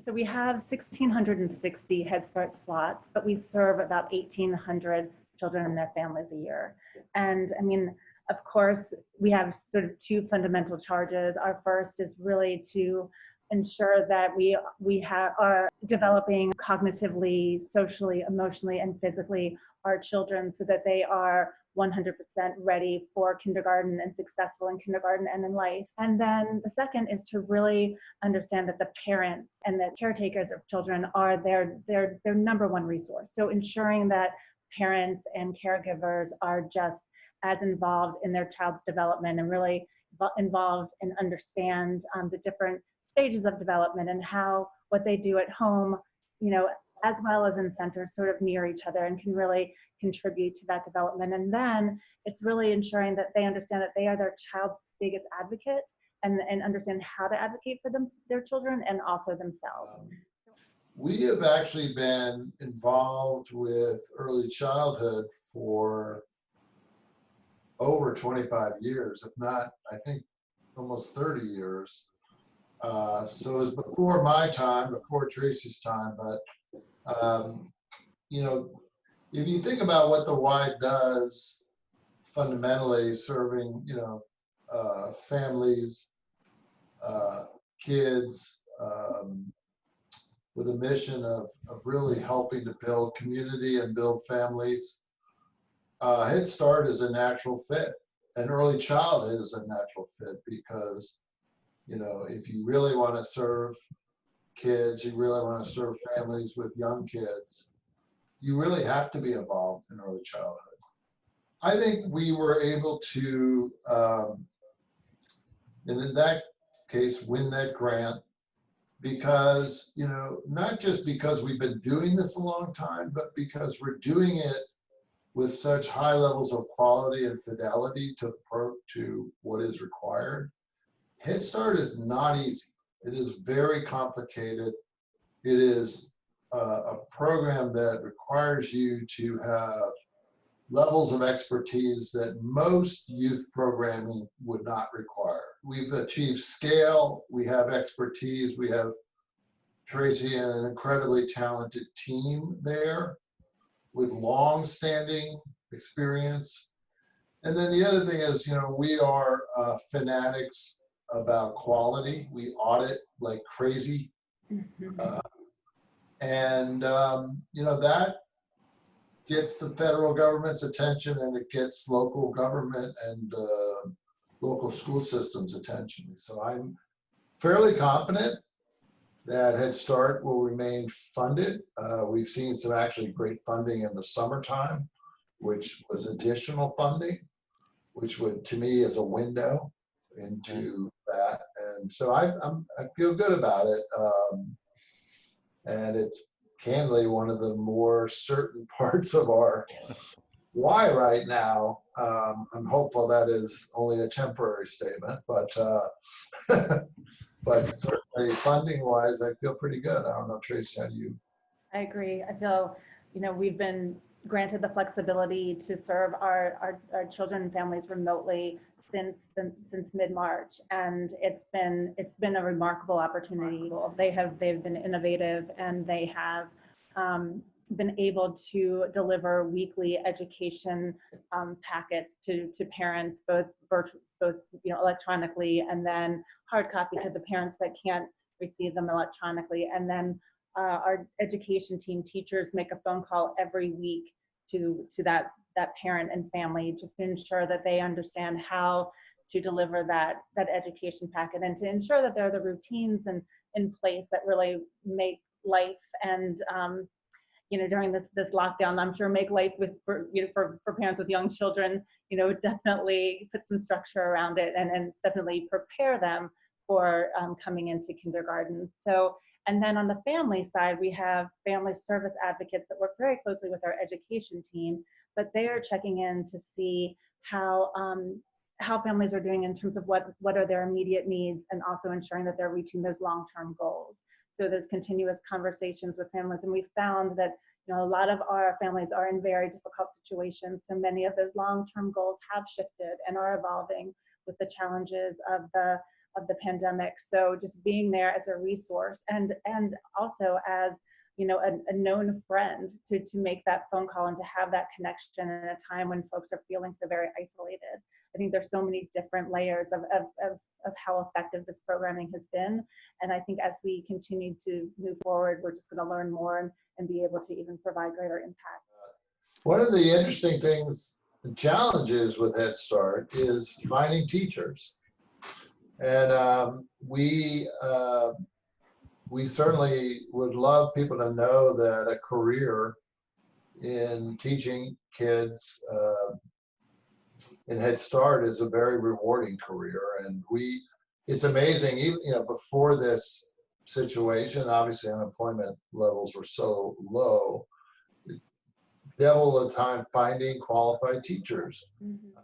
So we have 1,660 Head Start slots, but we serve about 1,800 children and their families a year. And I mean, of course, we have sort of two fundamental charges. Our first is really to ensure that are developing cognitively, socially, emotionally, and physically our children so that they are 100% ready for kindergarten and successful in kindergarten and in life. And then the second is to really understand that the parents and the caretakers of children are their number one resource. So ensuring that parents and caregivers are just as involved in their child's development and really involved and understand the different stages of development and how what they do at home, as well as in centers, sort of near each other and can really contribute to that development. And then it's really ensuring that they understand that they are their child's biggest advocate and understand how to advocate for their children and also themselves. We have actually been involved with early childhood for over 25 years, if not, I think, almost 30 years. So it was before my time, before Tracy's time, but if you think about what the Y does, fundamentally serving, families, kids, with a mission of really helping to build community and build families. Head Start is a natural fit, and early childhood is a natural fit because, if you really want to serve kids, you really want to serve families with young kids, you really have to be involved in early childhood. I think we were able to, and in that case, win that grant because, not just because we've been doing this a long time, but because we're doing it with such high levels of quality and fidelity to what is required. Head Start is not easy. It is very complicated. It is a program that requires you to have levels of expertise that most youth programming would not require. We've achieved scale, we have expertise, we have Tracy and an incredibly talented team there with long-standing experience. And then the other thing is, we are fanatics about quality. We audit like crazy. That gets the federal government's attention, and it gets local government and local school systems' attention. So I'm fairly confident that Head Start will remain funded. We've seen some actually great funding in the summertime, which was additional funding, which would, to me, is a window into that. And so I feel good about it. And it's candidly one of the more certain parts of our Y right now. I'm hopeful that is only a temporary statement, but but certainly funding-wise, I feel pretty good. I don't know, Tracy, how do you? I agree. I feel, we've been granted the flexibility to serve our children and families remotely since mid-March, and it's been a remarkable opportunity. They've been innovative, and they have been able to deliver weekly education packets to parents, both electronically, and then hard copy to the parents that can't receive them electronically. And then our education team teachers make a phone call every week to that parent and family, just to ensure that they understand how to deliver that education packet, and to ensure that there are the routines in place that really make life and during this lockdown, I'm sure make life for parents with young children, definitely put some structure around it, and definitely prepare them for coming into kindergarten. So, and then on the family side, we have family service advocates that work very closely with our education team, but they are checking in to see how families are doing in terms of what are their immediate needs, and also ensuring that they're reaching those long-term goals. So there's continuous conversations with families, and we found that a lot of our families are in very difficult situations. So many of those long-term goals have shifted and are evolving with the challenges of the the pandemic. So just being there as a resource and also as, you know, a known friend to make that phone call and to have that connection in a time when folks are feeling so very isolated. I think there's so many different layers of how effective this programming has been. And I think as we continue to move forward, we're just going to learn more and be able to even provide greater impact. One of the interesting things and challenges with Head Start is finding teachers. And we certainly would love people to know that a career in teaching kids in Head Start is a very rewarding career. And it's amazing, even, you know, before this situation, obviously unemployment levels were so low, devil of time finding qualified teachers. Mm-hmm.